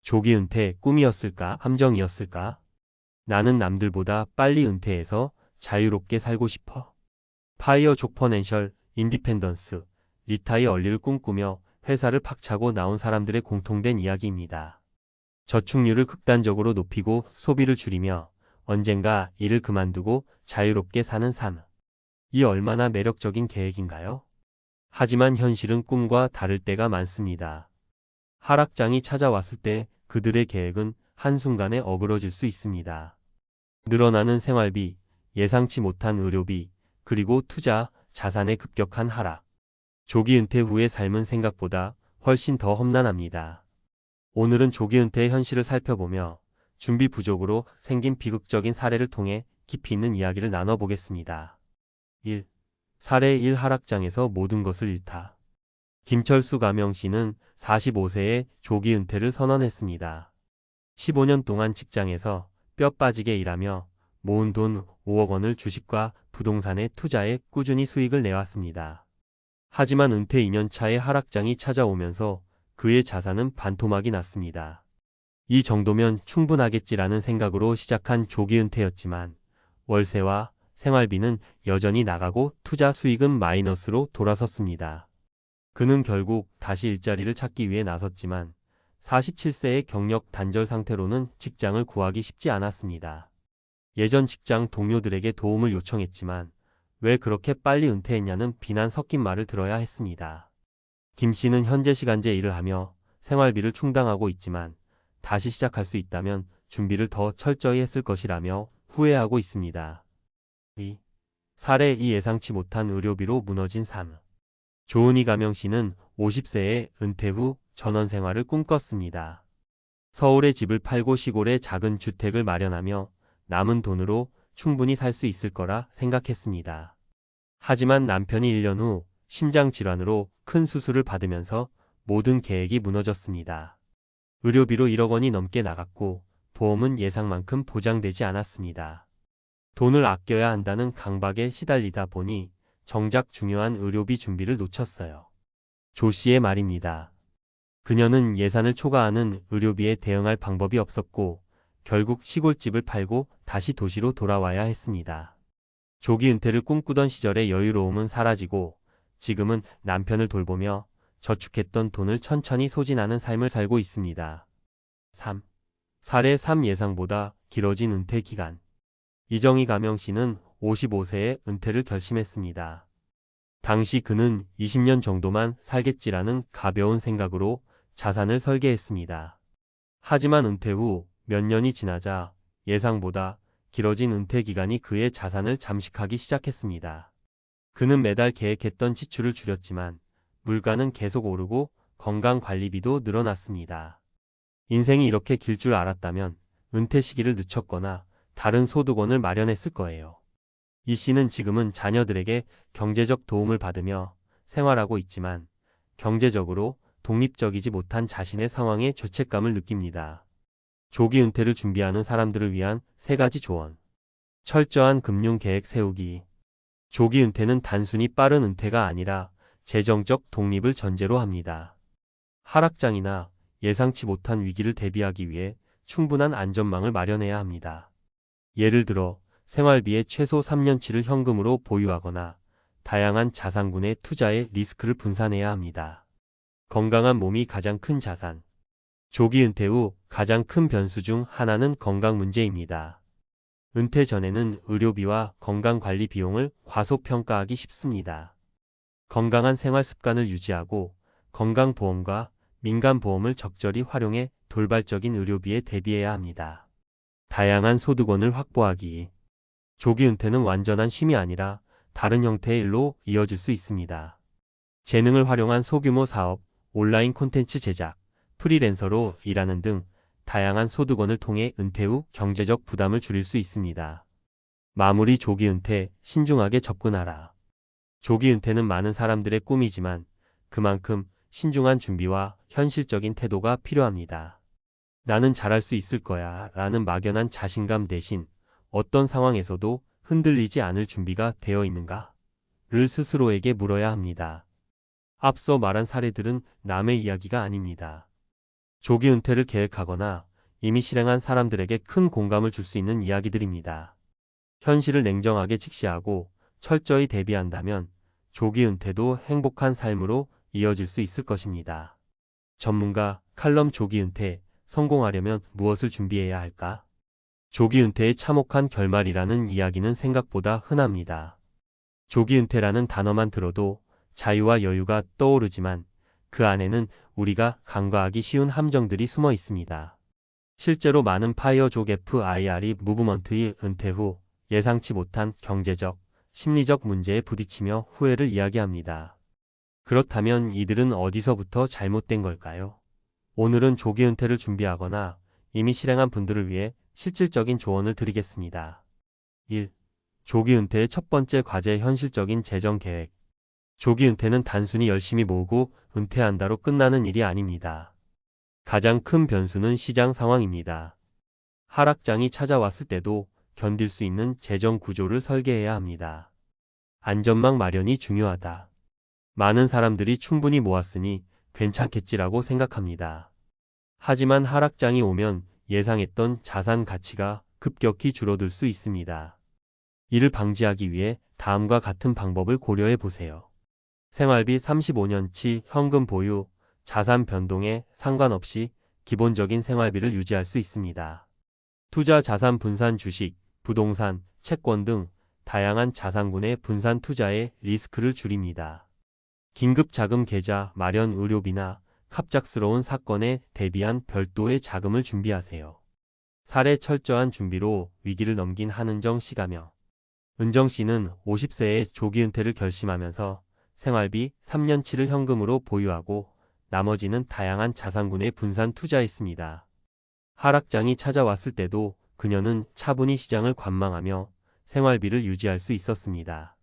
조기 은퇴 꿈이었을까? 함정이었을까? 나는 남들보다 빨리 은퇴해서 자유롭게 살고 싶어. 파이어 족 퍼넨셜 인디펜던스 리타이어 얼리를 꿈꾸며 회사를 박차고 나온 사람들의 공통된 이야기입니다. 저축률을 극단적으로 높이고 소비를 줄이며 언젠가 일을 그만두고 자유롭게 사는 삶. 이 얼마나 매력적인 계획인가요? 하지만 현실은 꿈과 다를 때가 많습니다. 하락장이 찾아왔을 때 그들의 계획은 한순간에 어그러질 수 있습니다. 늘어나는 생활비, 예상치 못한 의료비, 그리고 투자, 자산의 급격한 하락. 조기 은퇴 후의 삶은 생각보다 훨씬 더 험난합니다. 오늘은 조기 은퇴의 현실을 살펴보며 준비 부족으로 생긴 비극적인 사례를 통해 깊이 있는 이야기를 나눠보겠습니다. 1. 사례 1 하락장에서 모든 것을 잃다. 김철수 가명씨는 45세에 조기 은퇴를 선언했습니다. 15년 동안 직장에서 뼈 빠지게 일하며 모은 돈 5억 원을 주식과 부동산에 투자해 꾸준히 수익을 내왔습니다. 하지만 은퇴 2년 차에 하락장이 찾아오면서 그의 자산은 반토막이 났습니다. 이 정도면 충분하겠지라는 생각으로 시작한 조기 은퇴였지만 월세와 생활비는 여전히 나가고 투자 수익은 마이너스로 돌아섰습니다. 그는 결국 다시 일자리를 찾기 위해 나섰지만 47세의 경력 단절 상태로는 직장을 구하기 쉽지 않았습니다. 예전 직장 동료들에게 도움을 요청했지만 왜 그렇게 빨리 은퇴했냐는 비난 섞인 말을 들어야 했습니다. 김 씨는 현재 시간제 일을 하며 생활비를 충당하고 있지만 다시 시작할 수 있다면 준비를 더 철저히 했을 것이라며 후회하고 있습니다. 2. 사례 2 예상치 못한 의료비로 무너진 삶. 조은희 가명 씨는 50세에 은퇴 후 전원 생활을 꿈꿨습니다. 서울의 집을 팔고 시골에 작은 주택을 마련하며 남은 돈으로 충분히 살 수 있을 거라 생각했습니다. 하지만 남편이 1년 후 심장질환으로 큰 수술을 받으면서 모든 계획이 무너졌습니다. 의료비로 1억 원이 넘게 나갔고 보험은 예상만큼 보장되지 않았습니다. 돈을 아껴야 한다는 강박에 시달리다 보니 정작 중요한 의료비 준비를 놓쳤어요. 조 씨의 말입니다. 그녀는 예산을 초과하는 의료비에 대응할 방법이 없었고 결국 시골집을 팔고 다시 도시로 돌아와야 했습니다. 조기 은퇴를 꿈꾸던 시절의 여유로움은 사라지고 지금은 남편을 돌보며 저축했던 돈을 천천히 소진하는 삶을 살고 있습니다. 3. 사례 3 예상보다 길어진 은퇴 기간. 이정희 가명 씨는 55세에 은퇴를 결심했습니다. 당시 그는 20년 정도만 살겠지라는 가벼운 생각으로 자산을 설계했습니다. 하지만 은퇴 후 몇 년이 지나자 예상보다 길어진 은퇴 기간이 그의 자산을 잠식하기 시작했습니다. 그는 매달 계획했던 지출을 줄였지만 물가는 계속 오르고 건강관리비도 늘어났습니다. 인생이 이렇게 길 줄 알았다면 은퇴 시기를 늦췄거나 다른 소득원을 마련했을 거예요. 이 씨는 지금은 자녀들에게 경제적 도움을 받으며 생활하고 있지만 경제적으로 독립적이지 못한 자신의 상황에 죄책감을 느낍니다. 조기 은퇴를 준비하는 사람들을 위한 3가지 조언. 철저한 금융 계획 세우기. 조기 은퇴는 단순히 빠른 은퇴가 아니라 재정적 독립을 전제로 합니다. 하락장이나 예상치 못한 위기를 대비하기 위해 충분한 안전망을 마련해야 합니다. 예를 들어 생활비의 최소 3년치를 현금으로 보유하거나 다양한 자산군에 투자해 리스크를 분산해야 합니다. 건강한 몸이 가장 큰 자산. 조기 은퇴 후 가장 큰 변수 중 하나는 건강 문제입니다. 은퇴 전에는 의료비와 건강관리 비용을 과소평가하기 쉽습니다. 건강한 생활 습관을 유지하고 건강보험과 민간보험을 적절히 활용해 돌발적인 의료비에 대비해야 합니다. 다양한 소득원을 확보하기. 조기 은퇴는 완전한 쉼이 아니라 다른 형태의 일로 이어질 수 있습니다. 재능을 활용한 소규모 사업, 온라인 콘텐츠 제작, 프리랜서로 일하는 등 다양한 소득원을 통해 은퇴 후 경제적 부담을 줄일 수 있습니다. 마무리 조기 은퇴, 신중하게 접근하라. 조기 은퇴는 많은 사람들의 꿈이지만 그만큼 신중한 준비와 현실적인 태도가 필요합니다. 나는 잘할 수 있을 거야 라는 막연한 자신감 대신 어떤 상황에서도 흔들리지 않을 준비가 되어 있는가? 를 스스로에게 물어야 합니다. 앞서 말한 사례들은 남의 이야기가 아닙니다. 조기 은퇴를 계획하거나 이미 실행한 사람들에게 큰 공감을 줄 수 있는 이야기들입니다. 현실을 냉정하게 직시하고 철저히 대비한다면 조기 은퇴도 행복한 삶으로 이어질 수 있을 것입니다. 전문가 칼럼 조기 은퇴 성공하려면 무엇을 준비해야 할까? 조기 은퇴의 참혹한 결말이라는 이야기는 생각보다 흔합니다. 조기 은퇴라는 단어만 들어도 자유와 여유가 떠오르지만 그 안에는 우리가 간과하기 쉬운 함정들이 숨어 있습니다. 실제로 많은 파이어족 FIR이 무브먼트의 은퇴 후 예상치 못한 경제적, 심리적 문제에 부딪히며 후회를 이야기합니다. 그렇다면 이들은 어디서부터 잘못된 걸까요? 오늘은 조기 은퇴를 준비하거나 이미 실행한 분들을 위해 실질적인 조언을 드리겠습니다. 1. 조기 은퇴의 첫 번째 과제 현실적인 재정 계획. 조기 은퇴는 단순히 열심히 모으고 은퇴한다로 끝나는 일이 아닙니다. 가장 큰 변수는 시장 상황입니다. 하락장이 찾아왔을 때도 견딜 수 있는 재정 구조를 설계해야 합니다. 안전망 마련이 중요하다. 많은 사람들이 충분히 모았으니 괜찮겠지라고 생각합니다. 하지만 하락장이 오면 예상했던 자산 가치가 급격히 줄어들 수 있습니다. 이를 방지하기 위해 다음과 같은 방법을 고려해 보세요. 생활비 35년치 현금 보유, 자산 변동에 상관없이 기본적인 생활비를 유지할 수 있습니다. 투자 자산 분산 주식, 부동산, 채권 등 다양한 자산군의 분산 투자에 리스크를 줄입니다. 긴급 자금 계좌 마련 의료비나 갑작스러운 사건에 대비한 별도의 자금을 준비하세요. 사례 철저한 준비로 위기를 넘긴 한은정 씨가며 은정 씨는 50세에 조기 은퇴를 결심하면서 생활비 3년치를 현금으로 보유하고 나머지는 다양한 자산군에 분산 투자했습니다. 하락장이 찾아왔을 때도 그녀는 차분히 시장을 관망하며 생활비를 유지할 수 있었습니다.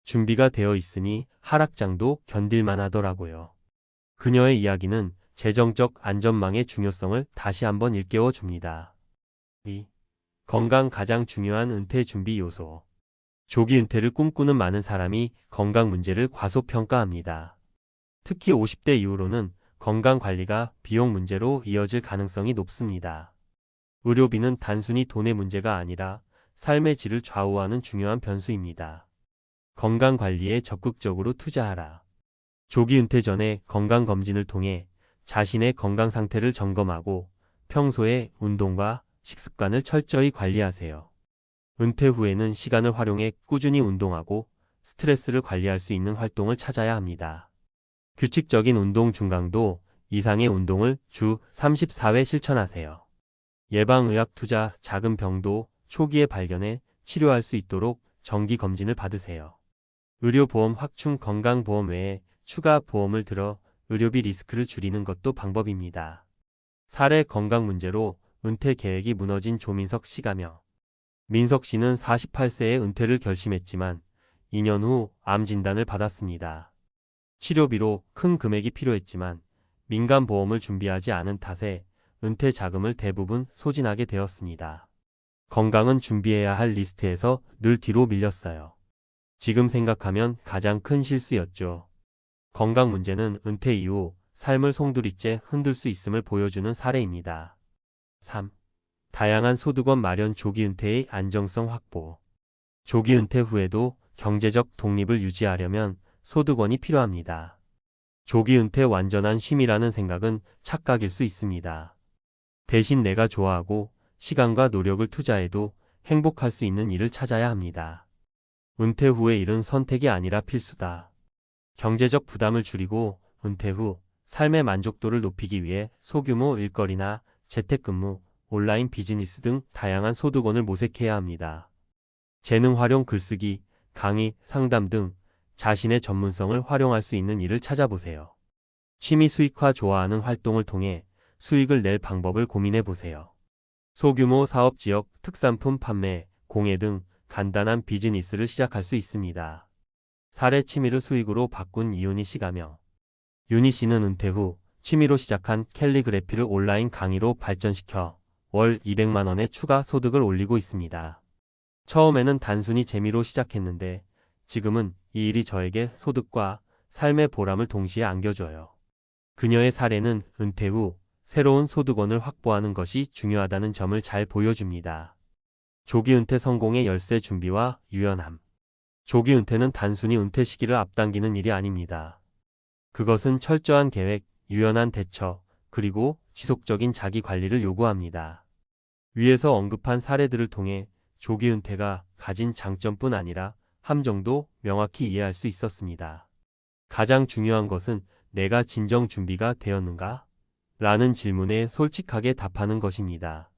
준비가 되어 있으니 하락장도 견딜만 하더라고요. 그녀의 이야기는 재정적 안전망의 중요성을 다시 한번 일깨워 줍니다. 2. 건강 가장 중요한 은퇴 준비 요소. 조기 은퇴를 꿈꾸는 많은 사람이 건강 문제를 과소평가합니다. 특히 50대 이후로는 건강 관리가 비용 문제로 이어질 가능성이 높습니다. 의료비는 단순히 돈의 문제가 아니라 삶의 질을 좌우하는 중요한 변수입니다. 건강 관리에 적극적으로 투자하라. 조기 은퇴 전에 건강검진을 통해 자신의 건강 상태를 점검하고 평소에 운동과 식습관을 철저히 관리하세요. 은퇴 후에는 시간을 활용해 꾸준히 운동하고 스트레스를 관리할 수 있는 활동을 찾아야 합니다. 규칙적인 운동 중강도 이상의 운동을 주 34회 실천하세요. 예방의학 투자 작은 병도 초기에 발견해 치료할 수 있도록 정기 검진을 받으세요. 의료보험 확충 건강보험 외에 추가 보험을 들어 의료비 리스크를 줄이는 것도 방법입니다. 사례 건강 문제로 은퇴 계획이 무너진 조민석 씨가며 민석 씨는 48세에 은퇴를 결심했지만 2년 후 암 진단을 받았습니다. 치료비로 큰 금액이 필요했지만 민간보험을 준비하지 않은 탓에 은퇴 자금을 대부분 소진하게 되었습니다. 건강은 준비해야 할 리스트에서 늘 뒤로 밀렸어요. 지금 생각하면 가장 큰 실수였죠. 건강 문제는 은퇴 이후 삶을 송두리째 흔들 수 있음을 보여주는 사례입니다. 3. 다양한 소득원 마련 조기 은퇴의 안정성 확보. 조기 은퇴 후에도 경제적 독립을 유지하려면 소득원이 필요합니다. 조기 은퇴 완전한 쉼이라는 생각은 착각일 수 있습니다. 대신 내가 좋아하고 시간과 노력을 투자해도 행복할 수 있는 일을 찾아야 합니다. 은퇴 후의 일은 선택이 아니라 필수다. 경제적 부담을 줄이고 은퇴 후 삶의 만족도를 높이기 위해 소규모 일거리나 재택근무, 온라인 비즈니스 등 다양한 소득원을 모색해야 합니다. 재능 활용 글쓰기, 강의, 상담 등 자신의 전문성을 활용할 수 있는 일을 찾아보세요. 취미 수익화 좋아하는 활동을 통해 수익을 낼 방법을 고민해 보세요. 소규모 사업 지역, 특산품 판매, 공예 등 간단한 비즈니스를 시작할 수 있습니다. 사례 취미를 수익으로 바꾼 이윤희 씨가며 윤희 씨는 은퇴 후 취미로 시작한 캘리그래피를 온라인 강의로 발전시켜 월 200만 원의 추가 소득을 올리고 있습니다. 처음에는 단순히 재미로 시작했는데 지금은 이 일이 저에게 소득과 삶의 보람을 동시에 안겨줘요. 그녀의 사례는 은퇴 후 새로운 소득원을 확보하는 것이 중요하다는 점을 잘 보여줍니다. 조기 은퇴 성공의 열쇠 준비와 유연함. 조기 은퇴는 단순히 은퇴 시기를 앞당기는 일이 아닙니다. 그것은 철저한 계획, 유연한 대처, 그리고 지속적인 자기 관리를 요구합니다. 위에서 언급한 사례들을 통해 조기 은퇴가 가진 장점뿐 아니라 함정도 명확히 이해할 수 있었습니다. 가장 중요한 것은 내가 진정 준비가 되었는가? 라는 질문에 솔직하게 답하는 것입니다.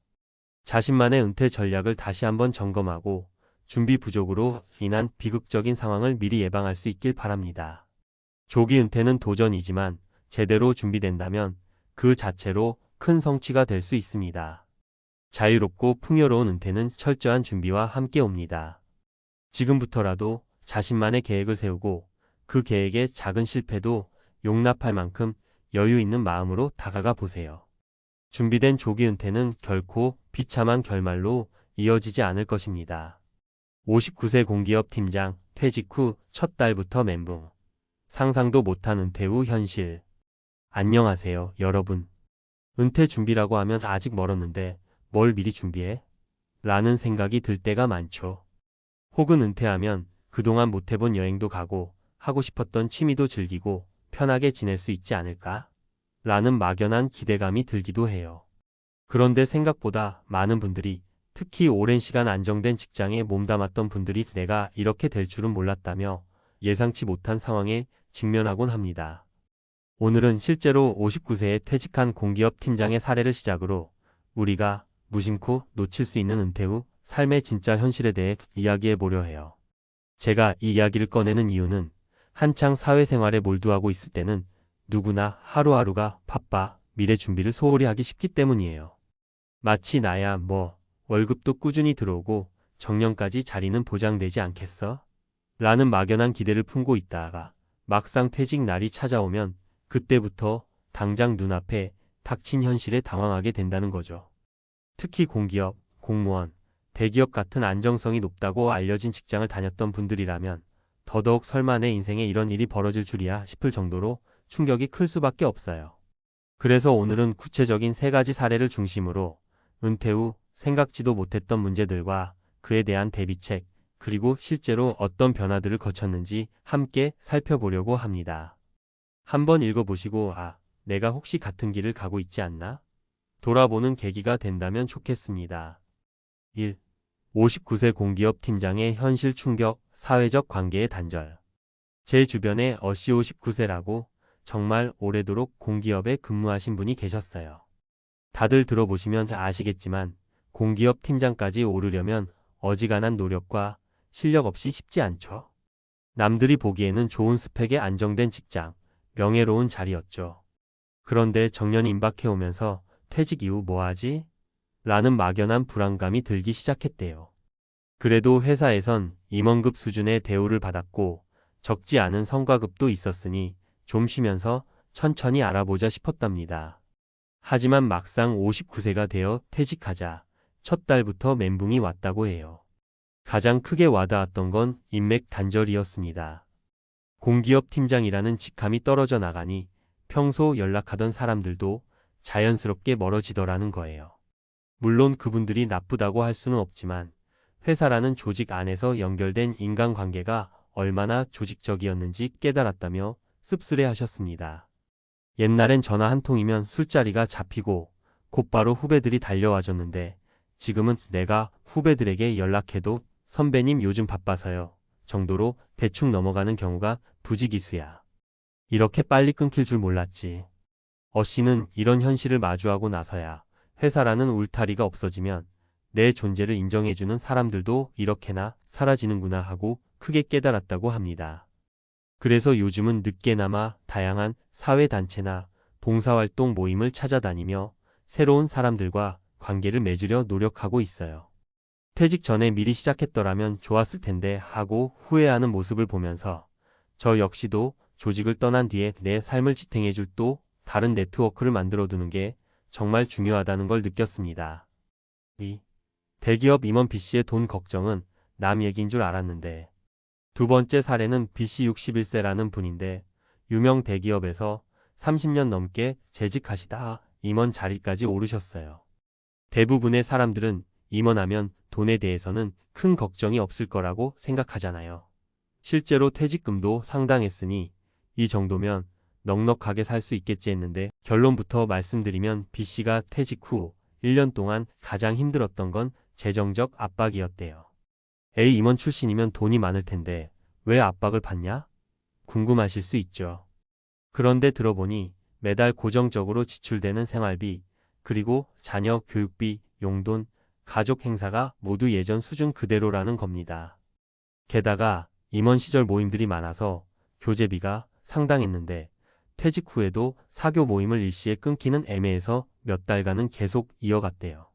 자신만의 은퇴 전략을 다시 한번 점검하고 준비 부족으로 인한 비극적인 상황을 미리 예방할 수 있길 바랍니다. 조기 은퇴는 도전이지만 제대로 준비된다면 그 자체로 큰 성취가 될 수 있습니다. 자유롭고 풍요로운 은퇴는 철저한 준비와 함께 옵니다. 지금부터라도 자신만의 계획을 세우고 그 계획에 작은 실패도 용납할 만큼 여유 있는 마음으로 다가가 보세요. 준비된 조기 은퇴는 결코 비참한 결말로 이어지지 않을 것입니다. 59세 공기업 팀장, 퇴직 후 첫 달부터 멘붕. 상상도 못한 은퇴 후 현실. 안녕하세요, 여러분. 은퇴 준비라고 하면 아직 멀었는데 뭘 미리 준비해? 라는 생각이 들 때가 많죠. 혹은 은퇴하면 그동안 못 해본 여행도 가고 하고 싶었던 취미도 즐기고 편하게 지낼 수 있지 않을까? 라는 막연한 기대감이 들기도 해요. 그런데 생각보다 많은 분들이, 특히 오랜 시간 안정된 직장에 몸담았던 분들이 내가 이렇게 될 줄은 몰랐다며 예상치 못한 상황에 직면하곤 합니다. 오늘은 실제로 59세에 퇴직한 공기업 팀장의 사례를 시작으로 우리가 무심코 놓칠 수 있는 은퇴 후 삶의 진짜 현실에 대해 이야기해 보려 해요. 제가 이 이야기를 꺼내는 이유는 한창 사회생활에 몰두하고 있을 때는 누구나 하루하루가 바빠 미래 준비를 소홀히 하기 쉽기 때문이에요. 마치 나야 월급도 꾸준히 들어오고 정년까지 자리는 보장되지 않겠어? 라는 막연한 기대를 품고 있다가 막상 퇴직 날이 찾아오면 그때부터 당장 눈앞에 닥친 현실에 당황하게 된다는 거죠. 특히 공기업, 공무원, 대기업 같은 안정성이 높다고 알려진 직장을 다녔던 분들이라면 더더욱 설마 내 인생에 이런 일이 벌어질 줄이야 싶을 정도로 충격이 클 수밖에 없어요. 그래서 오늘은 구체적인 3가지 사례를 중심으로 은퇴 후 생각지도 못했던 문제들과 그에 대한 대비책, 그리고 실제로 어떤 변화들을 거쳤는지 함께 살펴보려고 합니다. 한번 읽어보시고 내가 혹시 같은 길을 가고 있지 않나? 돌아보는 계기가 된다면 좋겠습니다. 1. 59세 공기업 팀장의 현실 충격, 사회적 관계의 단절. 제 주변에 어씨 59세라고 정말 오래도록 공기업에 근무하신 분이 계셨어요. 다들 들어보시면 아시겠지만 공기업 팀장까지 오르려면 어지간한 노력과 실력 없이 쉽지 않죠. 남들이 보기에는 좋은 스펙의 안정된 직장, 명예로운 자리였죠. 그런데 정년이 임박해오면서 퇴직 이후 뭐하지? 라는 막연한 불안감이 들기 시작했대요. 그래도 회사에선 임원급 수준의 대우를 받았고 적지 않은 성과급도 있었으니 좀 쉬면서 천천히 알아보자 싶었답니다. 하지만 막상 59세가 되어 퇴직하자 첫 달부터 멘붕이 왔다고 해요. 가장 크게 와닿았던 건 인맥 단절이었습니다. 공기업 팀장이라는 직함이 떨어져 나가니 평소 연락하던 사람들도 자연스럽게 멀어지더라는 거예요. 물론 그분들이 나쁘다고 할 수는 없지만 회사라는 조직 안에서 연결된 인간관계가 얼마나 조직적이었는지 깨달았다며 씁쓸해 하셨습니다. 옛날엔 전화 한 통이면 술자리가 잡히고 곧바로 후배들이 달려와줬는데 지금은 내가 후배들에게 연락해도 선배님 요즘 바빠서요 정도로 대충 넘어가는 경우가 부지기수야. 이렇게 빨리 끊길 줄 몰랐지. 어씨는 이런 현실을 마주하고 나서야 회사라는 울타리가 없어지면 내 존재를 인정해주는 사람들도 이렇게나 사라지는구나 하고 크게 깨달았다고 합니다. 그래서 요즘은 늦게나마 다양한 사회단체나 봉사활동 모임을 찾아다니며 새로운 사람들과 관계를 맺으려 노력하고 있어요. 퇴직 전에 미리 시작했더라면 좋았을 텐데 하고 후회하는 모습을 보면서 저 역시도 조직을 떠난 뒤에 내 삶을 지탱해줄 또 다른 네트워크를 만들어두는 게 정말 중요하다는 걸 느꼈습니다. 2. 대기업 임원 B씨의 돈 걱정은 남 얘기인 줄 알았는데. 두 번째 사례는 B씨 61세라는 분인데 유명 대기업에서 30년 넘게 재직하시다 임원 자리까지 오르셨어요. 대부분의 사람들은 임원하면 돈에 대해서는 큰 걱정이 없을 거라고 생각하잖아요. 실제로 퇴직금도 상당했으니 이 정도면 넉넉하게 살 수 있겠지 했는데 결론부터 말씀드리면 B씨가 퇴직 후 1년 동안 가장 힘들었던 건 재정적 압박이었대요. A 임원 출신이면 돈이 많을 텐데 왜 압박을 받냐? 궁금하실 수 있죠. 그런데 들어보니 매달 고정적으로 지출되는 생활비, 그리고 자녀 교육비, 용돈, 가족 행사가 모두 예전 수준 그대로라는 겁니다. 게다가 임원 시절 모임들이 많아서 교재비가 상당했는데 퇴직 후에도 사교 모임을 일시에 끊기는 애매해서 몇 달간은 계속 이어갔대요.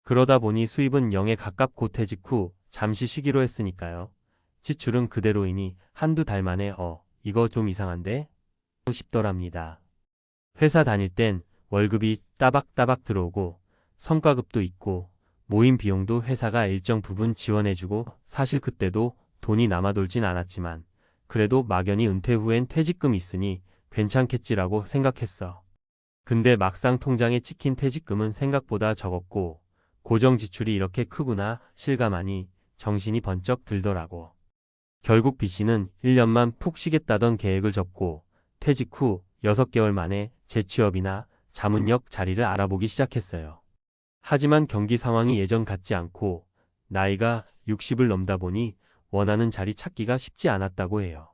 그러다 보니 수입은 0에 가깝고 퇴직 후 잠시 쉬기로 했으니까요. 지출은 그대로이니 한두 달 만에 이거 좀 이상한데? 싶더랍니다. 회사 다닐 땐 월급이 따박따박 들어오고 성과급도 있고 모임 비용도 회사가 일정 부분 지원해주고 사실 그때도 돈이 남아돌진 않았지만 그래도 막연히 은퇴 후엔 퇴직금 있으니 괜찮겠지라고 생각했어. 근데 막상 통장에 찍힌 퇴직금은 생각보다 적었고 고정 지출이 이렇게 크구나 실감하니 정신이 번쩍 들더라고. 결국 B씨는 1년만 푹 쉬겠다던 계획을 접고 퇴직 후 6개월 만에 재취업이나 자문역 자리를 알아보기 시작했어요. 하지만 경기 상황이 예전 같지 않고 나이가 60을 넘다 보니 원하는 자리 찾기가 쉽지 않았다고 해요.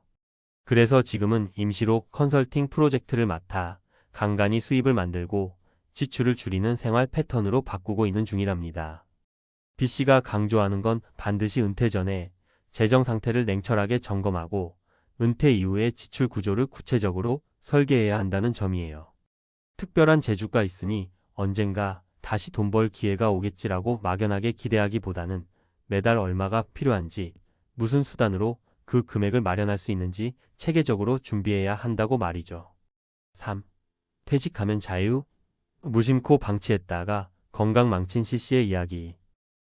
그래서 지금은 임시로 컨설팅 프로젝트를 맡아 간간히 수입을 만들고 지출을 줄이는 생활 패턴으로 바꾸고 있는 중이랍니다. B씨가 강조하는 건 반드시 은퇴 전에 재정 상태를 냉철하게 점검하고 은퇴 이후의 지출 구조를 구체적으로 설계해야 한다는 점이에요. 특별한 재주가 있으니 언젠가 다시 돈 벌 기회가 오겠지라고 막연하게 기대하기보다는 매달 얼마가 필요한지, 무슨 수단으로 그 금액을 마련할 수 있는지 체계적으로 준비해야 한다고 말이죠. 3. 퇴직하면 자유? 무심코 방치했다가 건강 망친 C씨의 이야기.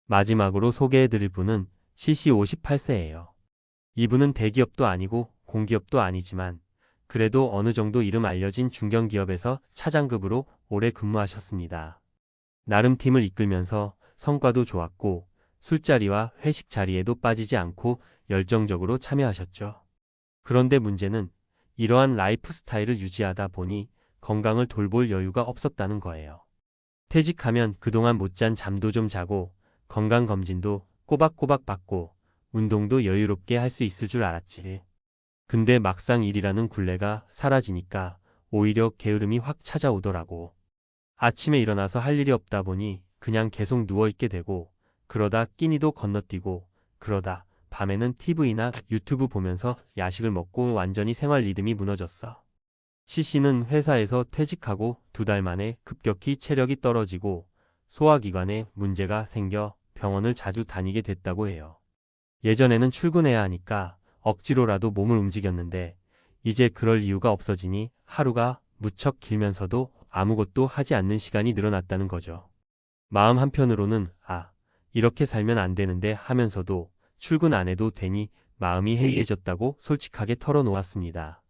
마지막으로 소개해드릴 분은 C씨 58세예요. 이분은 대기업도 아니고 공기업도 아니지만 그래도 어느 정도 이름 알려진 중견기업에서 차장급으로 오래 근무하셨습니다. 나름 팀을 이끌면서 성과도 좋았고 술자리와 회식 자리에도 빠지지 않고 열정적으로 참여하셨죠. 그런데 문제는 이러한 라이프 스타일을 유지하다 보니 건강을 돌볼 여유가 없었다는 거예요. 퇴직하면 그동안 못 잔 잠도 좀 자고 건강검진도 꼬박꼬박 받고 운동도 여유롭게 할 수 있을 줄 알았지. 근데 막상 일이라는 굴레가 사라지니까 오히려 게으름이 확 찾아오더라고. 아침에 일어나서 할 일이 없다 보니 그냥 계속 누워있게 되고 그러다 끼니도 건너뛰고 그러다 밤에는 TV나 유튜브 보면서 야식을 먹고 완전히 생활 리듬이 무너졌어. C씨는 회사에서 퇴직하고 2달 만에 급격히 체력이 떨어지고 소화기관에 문제가 생겨 병원을 자주 다니게 됐다고 해요. 예전에는 출근해야 하니까 억지로라도 몸을 움직였는데 이제 그럴 이유가 없어지니 하루가 무척 길면서도 아무것도 하지 않는 시간이 늘어났다는 거죠. 마음 한편으로는 이렇게 살면 안 되는데 하면서도 출근 안 해도 되니 마음이 해이해졌다고 솔직하게 털어놓았습니다.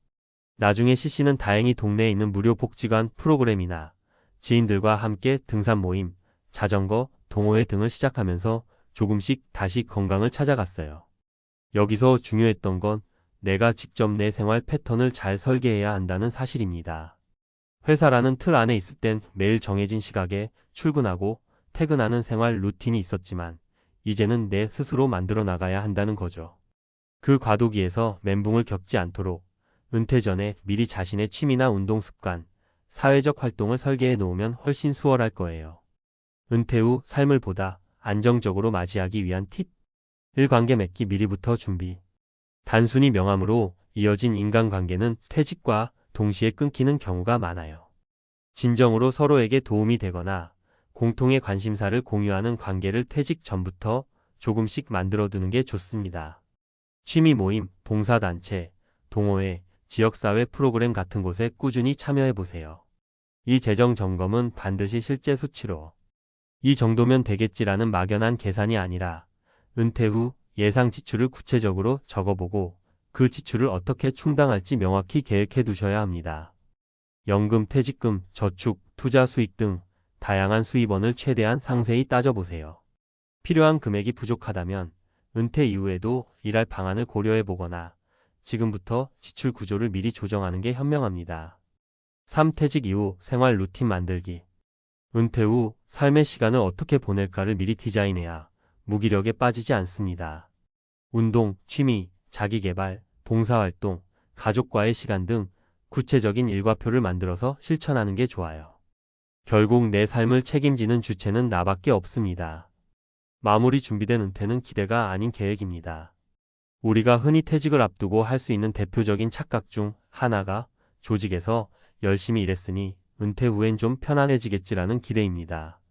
나중에 C씨는 다행히 동네에 있는 무료 복지관 프로그램이나 지인들과 함께 등산 모임, 자전거, 동호회 등을 시작하면서 조금씩 다시 건강을 찾아갔어요. 여기서 중요했던 건 내가 직접 내 생활 패턴을 잘 설계해야 한다는 사실입니다. 회사라는 틀 안에 있을 땐 매일 정해진 시각에 출근하고 퇴근하는 생활 루틴이 있었지만 이제는 내 스스로 만들어 나가야 한다는 거죠. 그 과도기에서 멘붕을 겪지 않도록 은퇴 전에 미리 자신의 취미나 운동 습관, 사회적 활동을 설계해 놓으면 훨씬 수월할 거예요. 은퇴 후 삶을 보다 안정적으로 맞이하기 위한 팁. 1. 관계 맺기 미리부터 준비. 단순히 명함으로 이어진 인간관계는 퇴직과 동시에 끊기는 경우가 많아요. 진정으로 서로에게 도움이 되거나 공통의 관심사를 공유하는 관계를 퇴직 전부터 조금씩 만들어두는 게 좋습니다. 취미 모임, 봉사단체, 동호회, 지역사회 프로그램 같은 곳에 꾸준히 참여해보세요. 이 재정 점검은 반드시 실제 수치로 이 정도면 되겠지라는 막연한 계산이 아니라 은퇴 후 예상 지출을 구체적으로 적어보고 그 지출을 어떻게 충당할지 명확히 계획해 두셔야 합니다. 연금, 퇴직금, 저축, 투자 수익 등 다양한 수입원을 최대한 상세히 따져보세요. 필요한 금액이 부족하다면 은퇴 이후에도 일할 방안을 고려해 보거나 지금부터 지출 구조를 미리 조정하는 게 현명합니다. 3. 퇴직 이후 생활 루틴 만들기. 은퇴 후 삶의 시간을 어떻게 보낼까를 미리 디자인해야 무기력에 빠지지 않습니다. 운동, 취미, 자기개발, 봉사활동, 가족과의 시간 등 구체적인 일과표를 만들어서 실천하는 게 좋아요. 결국 내 삶을 책임지는 주체는 나밖에 없습니다. 마무리 준비된 은퇴는 기대가 아닌 계획입니다. 우리가 흔히 퇴직을 앞두고 할 수 있는 대표적인 착각 중 하나가 조직에서 열심히 일했으니 은퇴 후엔 좀 편안해지겠지라는 기대입니다.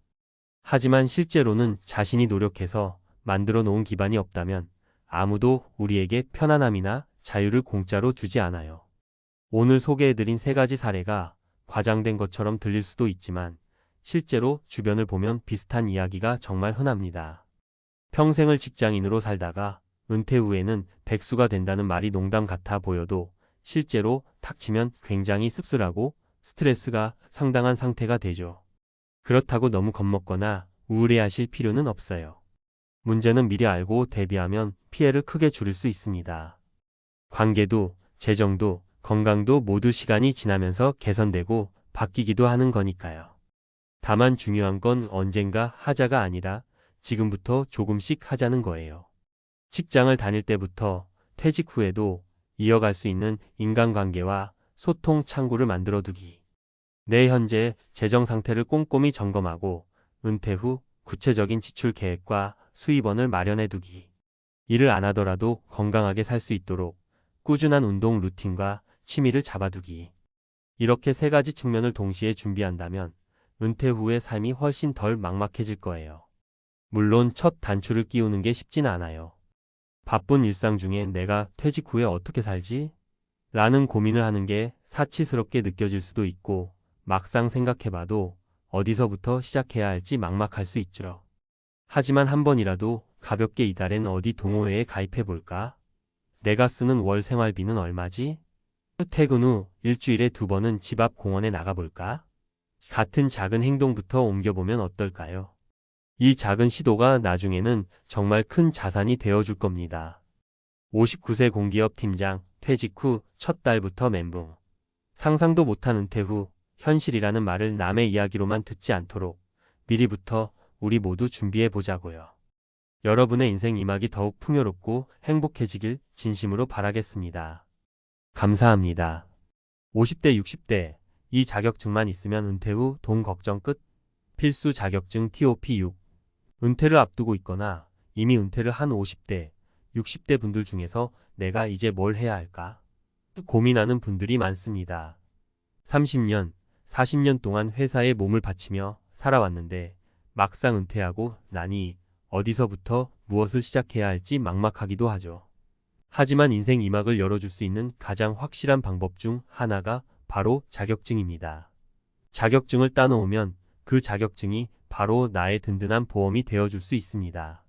하지만 실제로는 자신이 노력해서 만들어 놓은 기반이 없다면 아무도 우리에게 편안함이나 자유를 공짜로 주지 않아요. 오늘 소개해드린 3가지 사례가 과장된 것처럼 들릴 수도 있지만 실제로 주변을 보면 비슷한 이야기가 정말 흔합니다. 평생을 직장인으로 살다가 은퇴 후에는 백수가 된다는 말이 농담 같아 보여도 실제로 닥치면 굉장히 씁쓸하고 스트레스가 상당한 상태가 되죠. 그렇다고 너무 겁먹거나 우울해하실 필요는 없어요. 문제는 미리 알고 대비하면 피해를 크게 줄일 수 있습니다. 관계도, 재정도, 건강도 모두 시간이 지나면서 개선되고 바뀌기도 하는 거니까요. 다만 중요한 건 언젠가 하자가 아니라 지금부터 조금씩 하자는 거예요. 직장을 다닐 때부터 퇴직 후에도 이어갈 수 있는 인간관계와 소통 창구를 만들어 두기. 내 현재 재정 상태를 꼼꼼히 점검하고 은퇴 후 구체적인 지출 계획과 수입원을 마련해 두기. 일을 안 하더라도 건강하게 살 수 있도록 꾸준한 운동 루틴과 취미를 잡아두기. 이렇게 3가지 측면을 동시에 준비한다면 은퇴 후의 삶이 훨씬 덜 막막해질 거예요. 물론 첫 단추를 끼우는 게 쉽진 않아요. 바쁜 일상 중에 내가 퇴직 후에 어떻게 살지? 라는 고민을 하는 게 사치스럽게 느껴질 수도 있고 막상 생각해봐도 어디서부터 시작해야 할지 막막할 수 있죠. 하지만 한 번이라도 가볍게 이달엔 어디 동호회에 가입해볼까? 내가 쓰는 월 생활비는 얼마지? 퇴근 후 일주일에 2번은 집 앞 공원에 나가볼까? 같은 작은 행동부터 옮겨보면 어떨까요? 이 작은 시도가 나중에는 정말 큰 자산이 되어줄 겁니다. 59세 공기업 팀장, 퇴직 후 첫 달부터 멘붕. 상상도 못한 은퇴 후 현실이라는 말을 남의 이야기로만 듣지 않도록 미리부터 우리 모두 준비해 보자고요. 여러분의 인생 이막이 더욱 풍요롭고 행복해지길 진심으로 바라겠습니다. 감사합니다. 50대, 60대 이 자격증만 있으면 은퇴 후 돈 걱정 끝. 필수 자격증 TOP6. 은퇴를 앞두고 있거나 이미 은퇴를 한 50대, 60대 분들 중에서 내가 이제 뭘 해야 할까? 고민하는 분들이 많습니다. 30년, 40년 동안 회사에 몸을 바치며 살아왔는데 막상 은퇴하고 나니 어디서부터 무엇을 시작해야 할지 막막하기도 하죠. 하지만 인생 이막을 열어줄 수 있는 가장 확실한 방법 중 하나가 바로 자격증입니다. 자격증을 따놓으면 그 자격증이 바로 나의 든든한 보험이 되어줄 수 있습니다.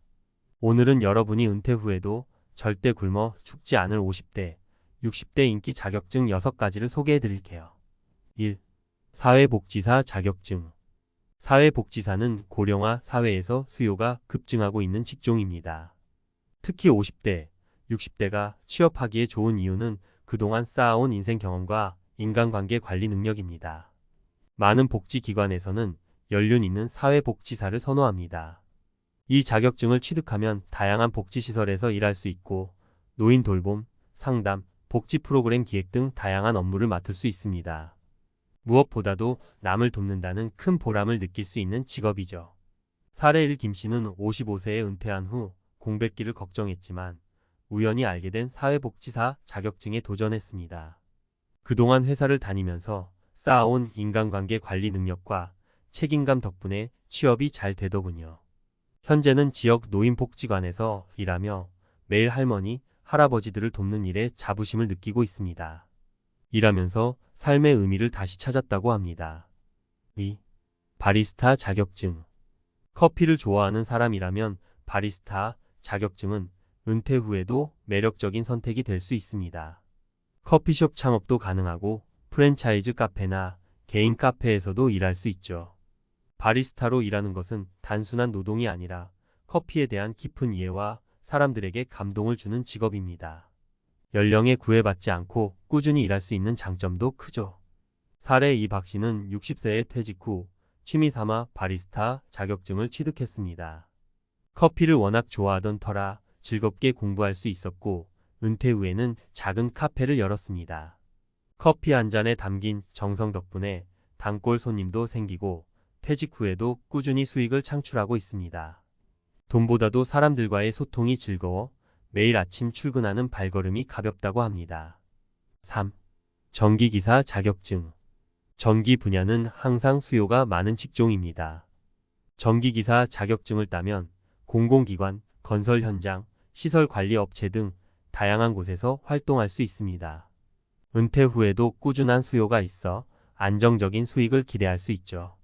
오늘은 여러분이 은퇴 후에도 절대 굶어 죽지 않을 50대, 60대 인기 자격증 6가지를 소개해 드릴게요. 1. 사회복지사 자격증. 사회복지사는 고령화 사회에서 수요가 급증하고 있는 직종입니다. 특히 50대, 60대가 취업하기에 좋은 이유는 그동안 쌓아온 인생 경험과 인간관계 관리 능력입니다. 많은 복지기관에서는 연륜 있는 사회복지사를 선호합니다. 이 자격증을 취득하면 다양한 복지시설에서 일할 수 있고 노인 돌봄, 상담, 복지 프로그램 기획 등 다양한 업무를 맡을 수 있습니다. 무엇보다도 남을 돕는다는 큰 보람을 느낄 수 있는 직업이죠. 사례 1. 김씨는 55세에 은퇴한 후 공백기를 걱정했지만 우연히 알게 된 사회복지사 자격증에 도전했습니다. 그동안 회사를 다니면서 쌓아온 인간관계 관리 능력과 책임감 덕분에 취업이 잘 되더군요. 현재는 지역 노인복지관에서 일하며 매일 할머니, 할아버지들을 돕는 일에 자부심을 느끼고 있습니다. 일하면서 삶의 의미를 다시 찾았다고 합니다. 2. 바리스타 자격증. 커피를 좋아하는 사람이라면 바리스타 자격증은 은퇴 후에도 매력적인 선택이 될 수 있습니다. 커피숍 창업도 가능하고 프랜차이즈 카페나 개인 카페에서도 일할 수 있죠. 바리스타로 일하는 것은 단순한 노동이 아니라 커피에 대한 깊은 이해와 사람들에게 감동을 주는 직업입니다. 연령에 구애받지 않고 꾸준히 일할 수 있는 장점도 크죠. 사례 이 박 씨는 60세에 퇴직 후 취미 삼아 바리스타 자격증을 취득했습니다. 커피를 워낙 좋아하던 터라 즐겁게 공부할 수 있었고 은퇴 후에는 작은 카페를 열었습니다. 커피 한 잔에 담긴 정성 덕분에 단골 손님도 생기고 퇴직 후에도 꾸준히 수익을 창출하고 있습니다. 돈보다도 사람들과의 소통이 즐거워 매일 아침 출근하는 발걸음이 가볍다고 합니다. 3. 전기기사 자격증. 전기 분야는 항상 수요가 많은 직종입니다. 전기기사 자격증을 따면 공공기관, 건설 현장, 시설관리업체 등 다양한 곳에서 활동할 수 있습니다. 은퇴 후에도 꾸준한 수요가 있어 안정적인 수익을 기대할 수 있죠.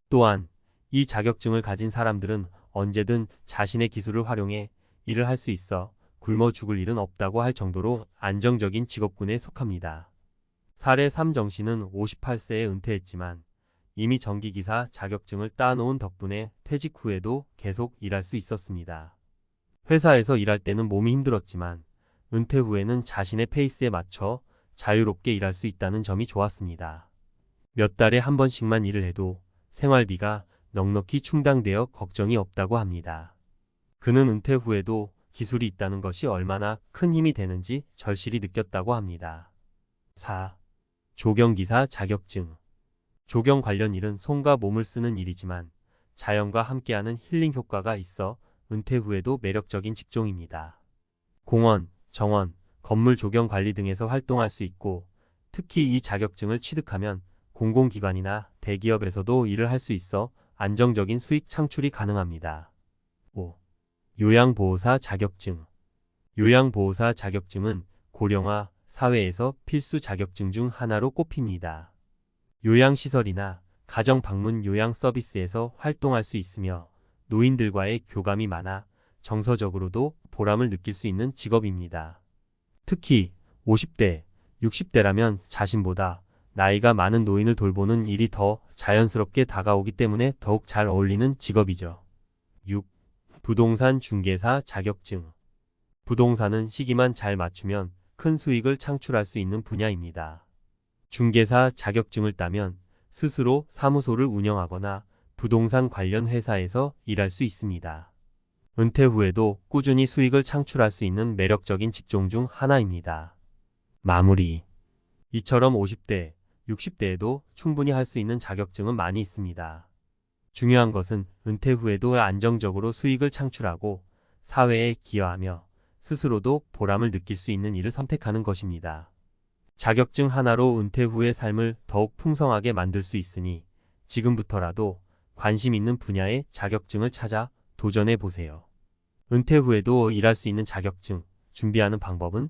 또한 이 자격증을 가진 사람들은 언제든 자신의 기술을 활용해 일을 할 수 있어 굶어 죽을 일은 없다고 할 정도로 안정적인 직업군에 속합니다. 사례 3정 씨는 58세에 은퇴했지만 이미 전기기사 자격증을 따놓은 덕분에 퇴직 후에도 계속 일할 수 있었습니다. 회사에서 일할 때는 몸이 힘들었지만 은퇴 후에는 자신의 페이스에 맞춰 자유롭게 일할 수 있다는 점이 좋았습니다. 몇 달에 한 번씩만 일을 해도 생활비가 넉넉히 충당되어 걱정이 없다고 합니다. 그는 은퇴 후에도 기술이 있다는 것이 얼마나 큰 힘이 되는지 절실히 느꼈다고 합니다. 4. 조경기사 자격증. 조경 관련 일은 손과 몸을 쓰는 일이지만 자연과 함께하는 힐링 효과가 있어 은퇴 후에도 매력적인 직종입니다. 공원, 정원, 건물 조경 관리 등에서 활동할 수 있고 특히 이 자격증을 취득하면 공공기관이나 대기업에서도 일을 할 수 있어 안정적인 수익 창출이 가능합니다. 5. 요양보호사 자격증. 요양보호사 자격증은 고령화 사회에서 필수 자격증 중 하나로 꼽힙니다. 요양시설이나 가정방문 요양 서비스에서 활동할 수 있으며 노인들과의 교감이 많아 정서적으로도 보람을 느낄 수 있는 직업입니다. 특히 50대, 60대라면 자신보다 나이가 많은 노인을 돌보는 일이 더 자연스럽게 다가오기 때문에 더욱 잘 어울리는 직업이죠. 6. 부동산 중개사 자격증. 부동산은 시기만 잘 맞추면 큰 수익을 창출할 수 있는 분야입니다. 중개사 자격증을 따면 스스로 사무소를 운영하거나 부동산 관련 회사에서 일할 수 있습니다. 은퇴 후에도 꾸준히 수익을 창출할 수 있는 매력적인 직종 중 하나입니다. 마무리. 이처럼 50대, 60대에도 충분히 할 수 있는 자격증은 많이 있습니다. 중요한 것은 은퇴 후에도 안정적으로 수익을 창출하고 사회에 기여하며 스스로도 보람을 느낄 수 있는 일을 선택하는 것입니다. 자격증 하나로 은퇴 후의 삶을 더욱 풍성하게 만들 수 있으니 지금부터라도 관심 있는 분야의 자격증을 찾아 도전해 보세요. 은퇴 후에도 일할 수 있는 자격증 준비하는 방법은?